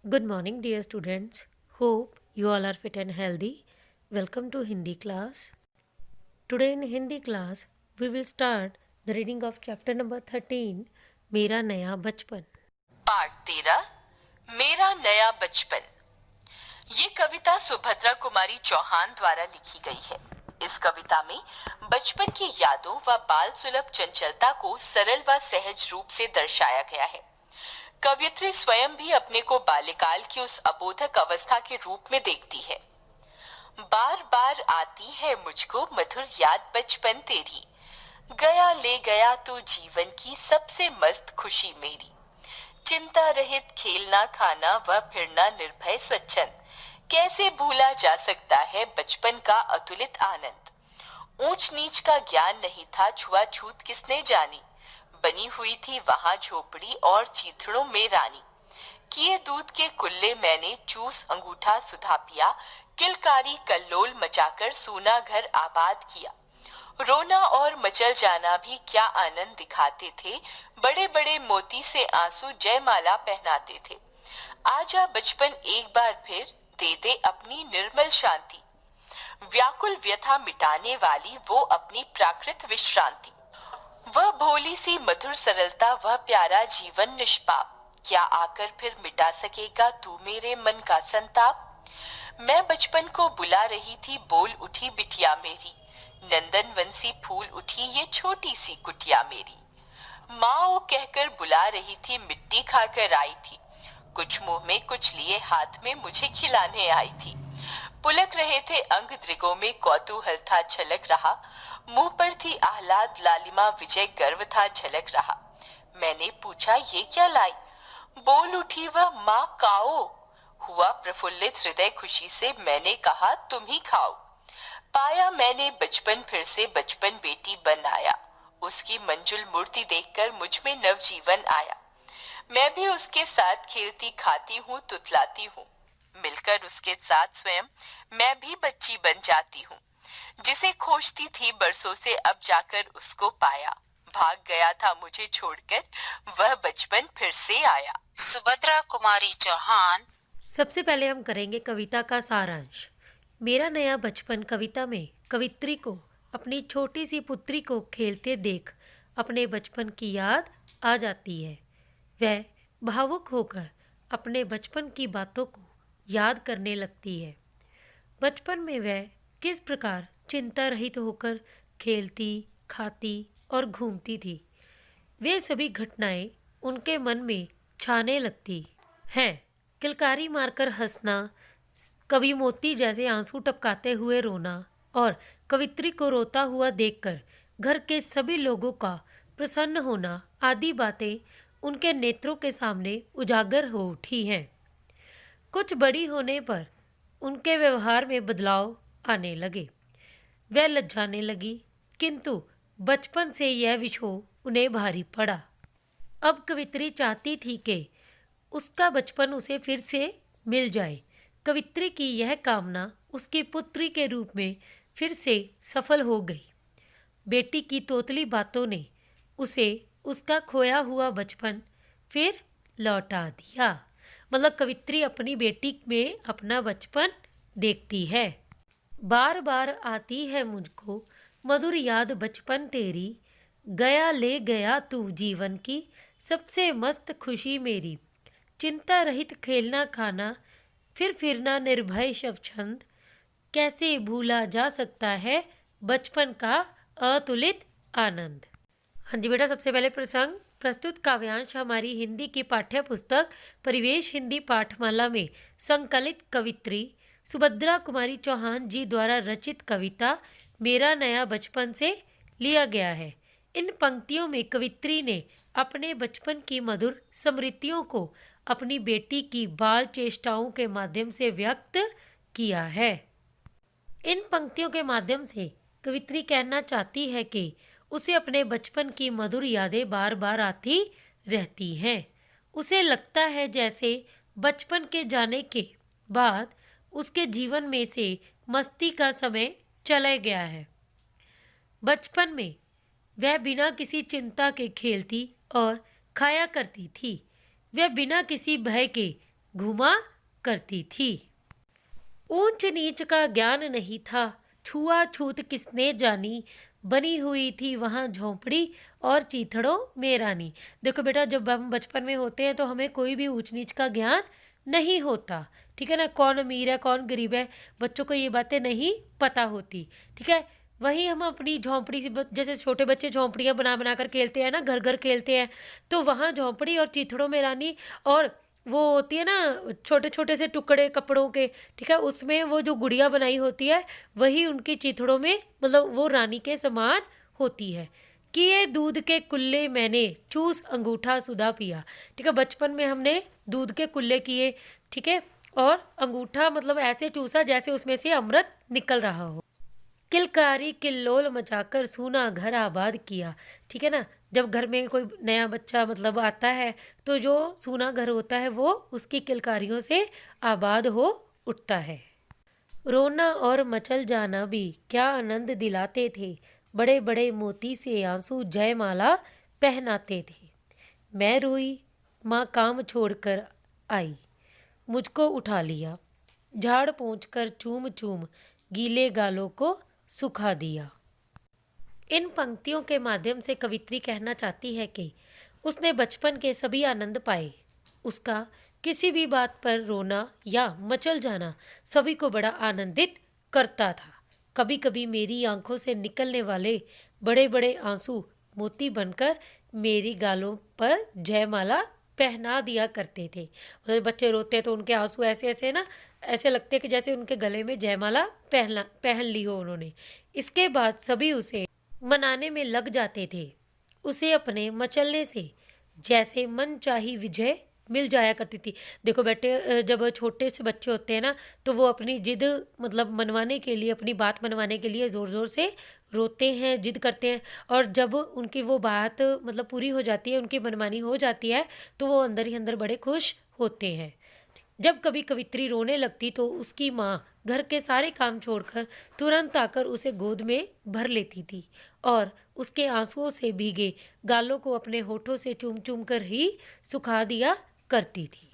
Good morning, dear students. Hope you all are fit and healthy. Welcome to Hindi class. Today in Hindi class, we will start the reading of chapter number 13, मेरा नया बचपन. पाठ 13 मेरा नया बचपन। ये कविता सुभद्रा कुमारी चौहान द्वारा लिखी गई है। इस कविता में बचपन की यादों व बाल सुलभ चंचलता को सरल व सहज रूप से दर्शाया गया है। कवयित्री स्वयं भी अपने को बाल्यकाल की उस अबोधक अवस्था के रूप में देखती है। बार बार आती है मुझको मधुर याद बचपन तेरी, गया ले गया तू जीवन की सबसे मस्त खुशी मेरी। चिंता रहित खेलना खाना व फिरना निर्भय स्वच्छंद, कैसे भूला जा सकता है बचपन का अतुलित आनंद। ऊंच नीच का ज्ञान नहीं था, छुआछूत किसने जानी, बनी हुई थी वहां झोपड़ी और चीथड़ों में रानी। किए दूध के कुल्ले मैंने चूस अंगूठा सुधा पिया, किलकारी कल्लोल मचाकर सूना घर आबाद किया। रोना और मचल जाना भी क्या आनंद दिखाते थे, बड़े बड़े मोती से आंसू जयमाला पहनाते थे। आजा बचपन एक बार फिर दे दे अपनी निर्मल शांति, व्याकुल व्यथा मिटाने वाली वो अपनी प्राकृत विश्रांति। वह भोली सी मधुर सरलता, वह प्यारा जीवन निष्पाप, क्या आकर फिर मिटा सकेगा तू मेरे मन का संताप। मैं बचपन को बुला रही थी, बोल उठी बिटिया मेरी, नंदन वंशी फूल उठी ये छोटी सी कुटिया मेरी। माँ कहकर बुला रही थी, मिट्टी खाकर आई थी, कुछ मुंह में कुछ लिए हाथ में मुझे खिलाने आई थी। पुलक रहे थे अंग दृगों में कौतूहल था छलक रहा, मुंह पर थी आह्लाद लालिमा विजय गर्व था झलक रहा। मैंने पूछा ये क्या लाई, बोल उठी वह माँ काओ। हुआ प्रफुल्लित हृदय खुशी से, मैंने कहा तुम ही खाओ। पाया मैंने बचपन फिर से, बचपन बेटी बन आया, उसकी मंजुल मूर्ति देखकर मुझ में नवजीवन आया। मैं भी उसके साथ खेलती खाती हूँ तुतलाती हूँ, मिलकर उसके साथ स्वयं मैं भी बच्ची बन जाती हूँ। जिसे खोजती थी बरसों से अब जाकर उसको पाया, भाग गया था मुझे छोड़कर वह बचपन फिर से आया। सुभद्रा कुमारी चौहान। सबसे पहले हम करेंगे कविता का सारांश। मेरा नया बचपन कविता में कवित्री को अपनी छोटी सी पुत्री को खेलते देख अपने बचपन की याद आ जाती है। वह भावुक होकर अपने बचपन की बातों को याद करने लगती है। बचपन में वह किस प्रकार चिंता रहित होकर खेलती, खाती और घूमती थी, वे सभी घटनाएं उनके मन में छाने लगती हैं। किलकारी मारकर हंसना, कभी मोती जैसे आंसू टपकाते हुए रोना और कवित्री को रोता हुआ देखकर घर के सभी लोगों का प्रसन्न होना आदि बातें उनके नेत्रों के सामने उजागर हो उठी हैं। कुछ बड़ी होने पर उनके व्यवहार में बदलाव आने लगे, वह लज्जाने लगी, किंतु बचपन से यह विछोह उन्हें भारी पड़ा। अब कवित्री चाहती थी कि उसका बचपन उसे फिर से मिल जाए। कवित्री की यह कामना उसकी पुत्री के रूप में फिर से सफल हो गई। बेटी की तोतली बातों ने उसे उसका खोया हुआ बचपन फिर लौटा दिया। मतलब कवित्री अपनी बेटी में अपना बचपन देखती है। बार बार आती है मुझको मधुर याद बचपन तेरी, गया ले गया तू जीवन की सबसे मस्त खुशी मेरी। चिंता रहित खेलना खाना फिर फिरना निर्भय स्वच्छंद, कैसे भूला जा सकता है बचपन का अतुलित आनंद। हाँ जी बेटा, सबसे पहले प्रसंग प्रस्तुत काव्यांश हमारी हिंदी की पाठ्य पुस्तक परिवेश हिंदी पाठमाला में संकलित कवित्री सुभद्रा कुमारी चौहान जी द्वारा रचित कविता मेरा नया बचपन से लिया गया है। इन पंक्तियों में कवित्री ने अपने बचपन की मधुर स्मृतियों को अपनी बेटी की बाल चेष्टाओं के माध्यम से व्यक्त किया है। इन पंक्तियों के माध्यम से कवित्री कहना चाहती है कि उसे अपने बचपन की मधुर यादें बार बार आती रहती हैं। उसे लगता है जैसे बचपन के जाने के बाद उसके जीवन में से मस्ती का समय चला गया है। बचपन में वह बिना किसी चिंता के खेलती और खाया करती थी। वह बिना किसी भय के घुमा करती थी। ऊंच नीच का ज्ञान नहीं था, छुआछूत किसने जानी, बनी हुई थी वहां झोंपड़ी और चीथड़ों में रानी। देखो बेटा, जब हम बचपन में होते हैं तो हमें कोई भी ऊंच नीच का ज्ञान नहीं होता, ठीक है ना। कौन अमीर है कौन गरीब है, बच्चों को ये बातें नहीं पता होती, ठीक है। वहीं हम अपनी झोंपड़ी से, जैसे छोटे बच्चे झोंपड़ियां बना बना कर खेलते हैं ना, घर घर खेलते हैं, तो वहां झोंपड़ी और चीथड़ों में रानी, और वो होती है ना छोटे छोटे से टुकड़े कपड़ों के, ठीक है, उसमें वो जो गुड़िया बनाई होती है वही उनकी चिथड़ों में, मतलब वो रानी के समान होती है। कि ये दूध के कुल्ले मैंने चूस अंगूठा सुधा पिया, ठीक है। बचपन में हमने दूध के कुल्ले किए, ठीक है, और अंगूठा मतलब ऐसे चूसा जैसे उसमें से अमृत निकल रहा हो। किलकारी किल्लोल मचाकर सूना घर आबाद किया, ठीक है ना। जब घर में कोई नया बच्चा मतलब आता है तो जो सूना घर होता है वो उसकी किलकारियों से आबाद हो उठता है। रोना और मचल जाना भी क्या आनंद दिलाते थे, बड़े बड़े मोती से आंसू जयमाला पहनाते थे। मैं रोई, माँ काम छोड़कर आई, मुझको उठा लिया, झाड़ पोंछ कर चूम चूम गीले गालों को सुखा दिया। इन पंक्तियों के माध्यम से कवित्री कहना चाहती है कि उसने बचपन के सभी आनंद पाए। उसका किसी भी बात पर रोना या मचल जाना सभी को बड़ा आनंदित करता था। कभी कभी मेरी आंखों से निकलने वाले बड़े बड़े आंसू मोती बनकर मेरी गालों पर जयमाला पहना दिया करते थे। मतलब बच्चे रोते तो उनके आंसू ऐसे ऐसे ना, ऐसे लगते कि जैसे उनके गले में जयमाला पहन ली हो उन्होंने। इसके बाद सभी उसे मनाने में लग जाते थे। उसे अपने मचलने से जैसे मन चाही विजय मिल जाया करती थी। देखो बेटे, जब छोटे से बच्चे होते हैं ना तो वो अपनी जिद मतलब मनवाने के लिए, अपनी बात मनवाने के लिए ज़ोर ज़ोर से रोते हैं, जिद करते हैं, और जब उनकी वो बात मतलब पूरी हो जाती है, उनकी मनमानी हो जाती है, तो वो अंदर ही अंदर बड़े खुश होते हैं। जब कभी कवित्री रोने लगती तो उसकी माँ घर के सारे काम छोड़कर तुरंत आकर उसे गोद में भर लेती थी और उसके आंसुओं से भीगे गालों को अपने होठों से चूम चूम कर ही सुखा दिया करती थी।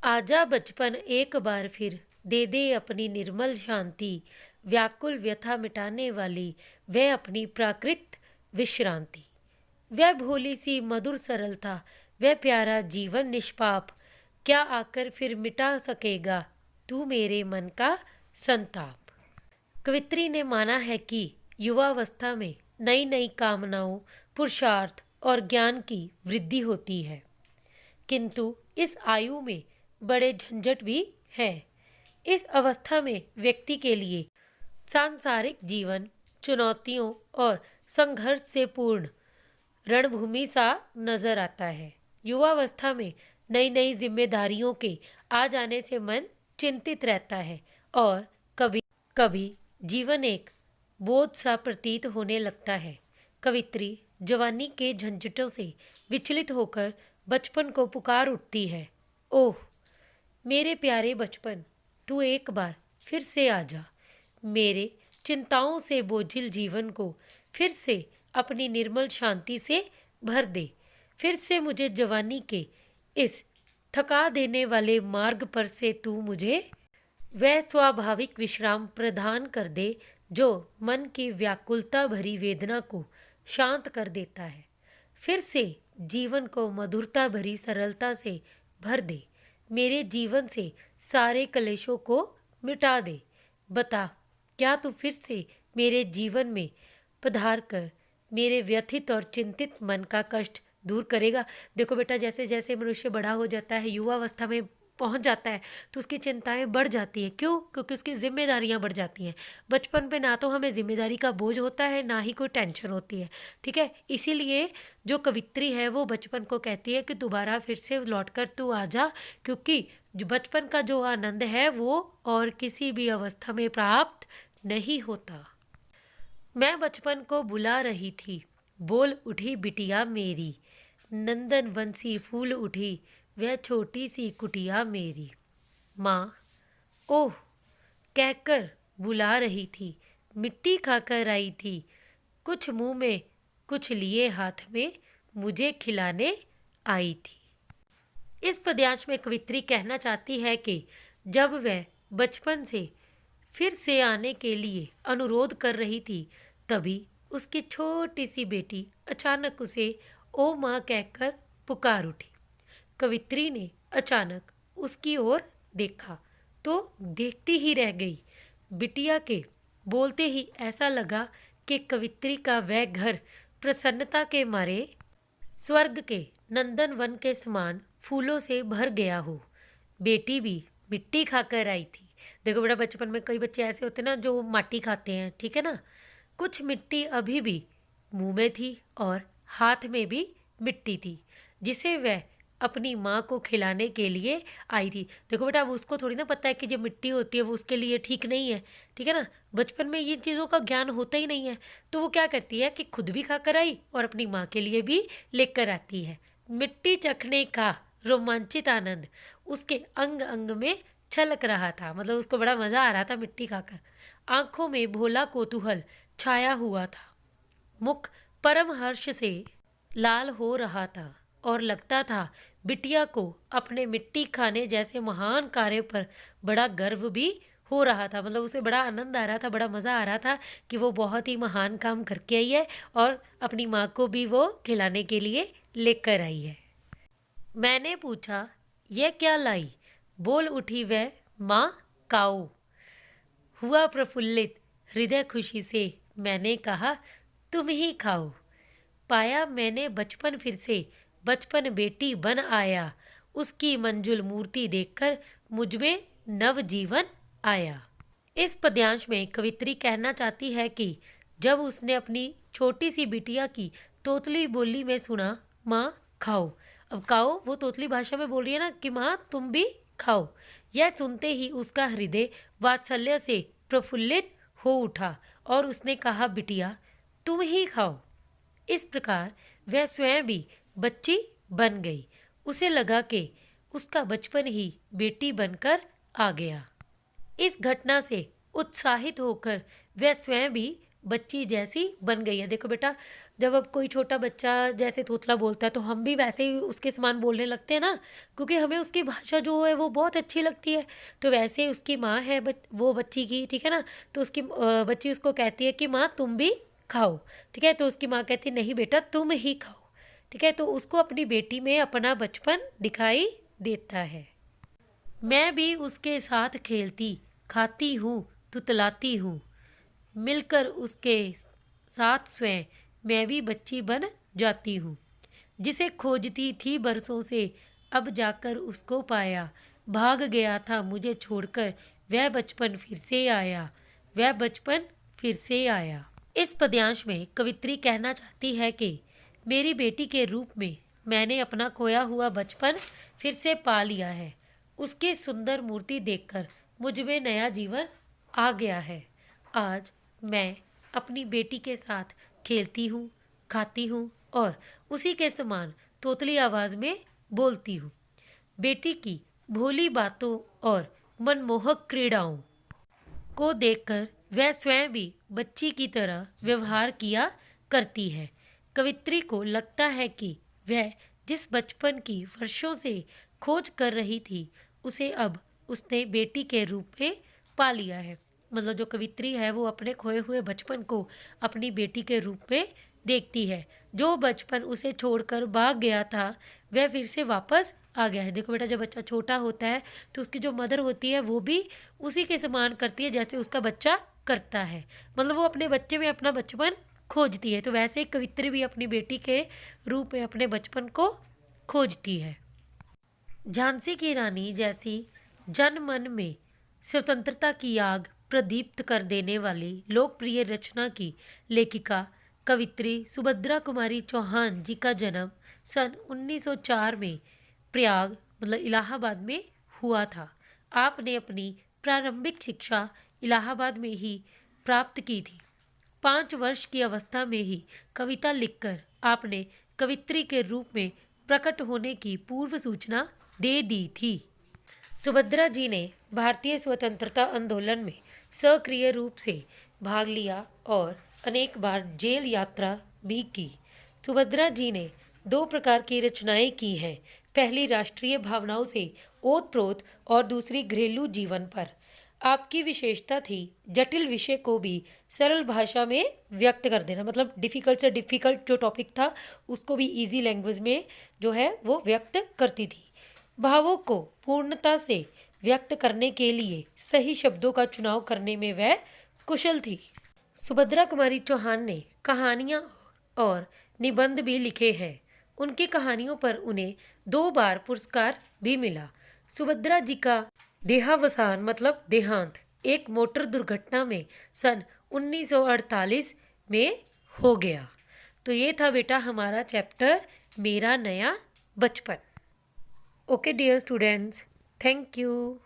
आजा बचपन एक बार फिर, दे दे अपनी निर्मल शांति, व्याकुल व्यथा मिटाने वाली वह अपनी प्राकृत विश्रांति। वह भोली सी मधुर सरलता, वह प्यारा जीवन निष्पाप, क्या आकर फिर मिटा सकेगा तू मेरे मन का संताप। कवित्री ने माना है कि युवावस्था में नई नई कामनाओं, पुरुषार्थ और ज्ञान की वृद्धि होती है, किंतु इस आयु में बड़े झंझट भी हैं। इस अवस्था में व्यक्ति के लिए सांसारिक जीवन चुनौतियों और संघर्ष से पूर्ण रणभूमि सा नजर आता है। युवावस्था में नई नई जिम्मेदारियों के आ जाने से मन चिंतित रहता है और कभी कभी जीवन एक बोझ सा प्रतीत होने लगता है। कवित्री जवानी के झंझटों से विचलित होकर बचपन को पुकार उठती है। ओह मेरे प्यारे बचपन, तू एक बार फिर से आ जा, मेरे चिंताओं से बोझिल जीवन को फिर से अपनी निर्मल शांति से भर दे। फिर से मुझे जवानी के इस थका देने वाले मार्ग पर से तू मुझे वह स्वाभाविक विश्राम प्रदान कर दे जो मन की व्याकुलता भरी वेदना को शांत कर देता है। फिर से जीवन को मधुरता भरी सरलता से भर दे, मेरे जीवन से सारे कलेशों को मिटा दे। बता, क्या तू फिर से मेरे जीवन में पधार कर मेरे व्यथित और चिंतित मन का कष्ट दूर करेगा। देखो बेटा, जैसे जैसे मनुष्य बड़ा हो जाता है, युवावस्था में पहुंच जाता है, तो उसकी चिंताएं बढ़ जाती हैं। क्यों? क्योंकि उसकी जिम्मेदारियां बढ़ जाती हैं। बचपन पे ना तो हमें जिम्मेदारी का बोझ होता है, ना ही कोई टेंशन होती है, ठीक है। इसीलिए जो कवित्री है वो बचपन को कहती है कि दोबारा फिर से लौट कर तू आ जा, क्योंकि जो बचपन का जो आनंद है वो और किसी भी अवस्था में प्राप्त नहीं होता। मैं बचपन को बुला रही थी, बोल उठी बिटिया मेरी, नंदन वंशी फूल उठी वह छोटी सी कुटिया मेरी। माँ ओह कहकर बुला रही थी, मिट्टी खाकर आई थी, कुछ मुंह में कुछ लिए हाथ में मुझे खिलाने आई थी। इस पद्यांश में कवित्री कहना चाहती है कि जब वह बचपन से फिर से आने के लिए अनुरोध कर रही थी, तभी उसकी छोटी सी बेटी अचानक उसे ओ माँ कहकर पुकार उठी। कवित्री ने अचानक उसकी ओर देखा तो देखती ही रह गई। बिटिया के बोलते ही ऐसा लगा कि कवित्री का वह घर प्रसन्नता के मारे स्वर्ग के नंदनवन के समान फूलों से भर गया हो। बेटी भी मिट्टी खाकर आई थी। देखो बेटा, बचपन में कई बच्चे ऐसे होते हैं ना जो माटी खाते हैं, ठीक है ना। कुछ मिट्टी अभी भी मुंह में थी और हाथ में भी मिट्टी थी, जिसे वह अपनी माँ को खिलाने के लिए आई थी। देखो बेटा, अब उसको थोड़ी ना पता है कि जो मिट्टी होती है वो उसके लिए ठीक नहीं है, ठीक है ना। बचपन में ये चीज़ों का ज्ञान होता ही नहीं है, तो वो क्या करती है कि खुद भी खाकर आई और अपनी माँ के लिए भी लेकर आती है। मिट्टी चखने का रोमांचित आनंद उसके अंग अंग में छलक रहा था, मतलब उसको बड़ा मज़ा आ रहा था मिट्टी खाकर। आंखों में भोला कौतूहल छाया हुआ था, मुख परम हर्ष से लाल हो रहा था और लगता था बिटिया को अपने मिट्टी खाने जैसे महान कार्य पर बड़ा गर्व भी हो रहा था। मतलब उसे बड़ा आनंद आ रहा था, बड़ा मज़ा आ रहा था कि वो बहुत ही महान काम करके आई है और अपनी माँ को भी वो खिलाने के लिए लेकर आई है। मैंने पूछा, यह क्या लाई? बोल उठी वह, माँ काऊ। हुआ प्रफुल्लित हृदय खुशी से, मैंने कहा तुम ही खाओ। पाया मैंने बचपन फिर से, बचपन बेटी बन आया। उसकी मंजुल मूर्ति देखकर मुझ में नव जीवन आया। इस पद्यांश में कवित्री कहना चाहती है कि जब उसने अपनी छोटी सी बिटिया की तोतली बोली में सुना, माँ खाओ। अब खाओ वो तोतली भाषा में बोल रही है ना कि माँ तुम भी खाओ। यह सुनते ही उसका हृदय वात्सल्य से प्रफुल्लित हो उठा और उसने कहा, बिटिया तुम ही खाओ। इस प्रकार वह स्वयं भी बच्ची बन गई। उसे लगा कि उसका बचपन ही बेटी बनकर आ गया। इस घटना से उत्साहित होकर वह स्वयं भी बच्ची जैसी बन गई है। देखो बेटा, जब अब कोई छोटा बच्चा जैसे तोतला बोलता है तो हम भी वैसे ही उसके समान बोलने लगते हैं ना, क्योंकि हमें उसकी भाषा जो है वो बहुत अच्छी लगती है। तो वैसे ही उसकी माँ है वो बच्ची की, ठीक है ना। तो उसकी बच्ची उसको कहती है कि माँ तुम भी खाओ, ठीक है। तो उसकी माँ कहती है नहीं बेटा तुम ही खाओ, ठीक है। तो उसको अपनी बेटी में अपना बचपन दिखाई देता है। मैं भी उसके साथ खेलती खाती हूँ तुतलाती हूँ, मिलकर उसके साथ स्वयं मैं भी बच्ची बन जाती हूँ। जिसे खोजती थी बरसों से अब जाकर उसको पाया, भाग गया था मुझे छोड़कर वह बचपन फिर से आया, वह बचपन फिर से आया। इस पद्यांश में कवित्री कहना चाहती है कि मेरी बेटी के रूप में मैंने अपना खोया हुआ बचपन फिर से पा लिया है। उसकी सुंदर मूर्ति देखकर मुझ में नया जीवन आ गया है। आज मैं अपनी बेटी के साथ खेलती हूँ, खाती हूँ और उसी के समान तोतली आवाज़ में बोलती हूँ। बेटी की भोली बातों और मनमोहक क्रीड़ाओं को देखकर वह स्वयं भी बच्ची की तरह व्यवहार किया करती है। कवित्री को लगता है कि वह जिस बचपन की वर्षों से खोज कर रही थी उसे अब उसने बेटी के रूप में पा लिया है। मतलब जो कवित्री है वो अपने खोए हुए बचपन को अपनी बेटी के रूप में देखती है। जो बचपन उसे छोड़कर भाग गया था वह फिर से वापस आ गया है। देखो बेटा, जब बच्चा छोटा होता है तो उसकी जो मदर होती है वो भी उसी के समान करती है जैसे उसका बच्चा करता है। मतलब वो अपने बच्चे में अपना बचपन खोजती है। तो वैसे ही कवित्री भी अपनी बेटी के रूप में अपने बचपन को खोजती है। झांसी की रानी जैसी जन मन में स्वतंत्रता की आग प्रदीप्त कर देने वाली लोकप्रिय रचना की लेखिका कवित्री सुभद्रा कुमारी चौहान जी का जन्म सन 1904 में प्रयाग मतलब इलाहाबाद में हुआ था। आपने अपनी प्रारंभिक शिक्षा इलाहाबाद में ही प्राप्त की थी। 5 वर्ष की अवस्था में ही कविता लिखकर आपने कवित्री के रूप में प्रकट होने की पूर्व सूचना दे दी थी। सुभद्रा जी ने भारतीय स्वतंत्रता आंदोलन में सक्रिय रूप से भाग लिया और अनेक बार जेल यात्रा भी की। सुभद्रा जी ने 2 प्रकार की रचनाएं की हैं, पहली राष्ट्रीय भावनाओं से ओत-प्रोत और दूसरी घरेलू जीवन पर। आपकी विशेषता थी जटिल विषय को भी सरल भाषा में व्यक्त कर देना, मतलब डिफ़िकल्ट से डिफ़िकल्ट जो टॉपिक था उसको भी इजी लैंग्वेज में जो है वो व्यक्त करती थी। भावों को पूर्णता से व्यक्त करने के लिए सही शब्दों का चुनाव करने में वह कुशल थी। सुभद्रा कुमारी चौहान ने कहानियाँ और निबंध भी लिखे हैं। उनकी कहानियों पर उन्हें 2 बार पुरस्कार भी मिला। सुभद्रा जी का देहावसान मतलब देहांत एक मोटर दुर्घटना में सन 1948 में हो गया। तो ये था बेटा हमारा चैप्टर मेरा नया बचपन। Okay dear students, thank you.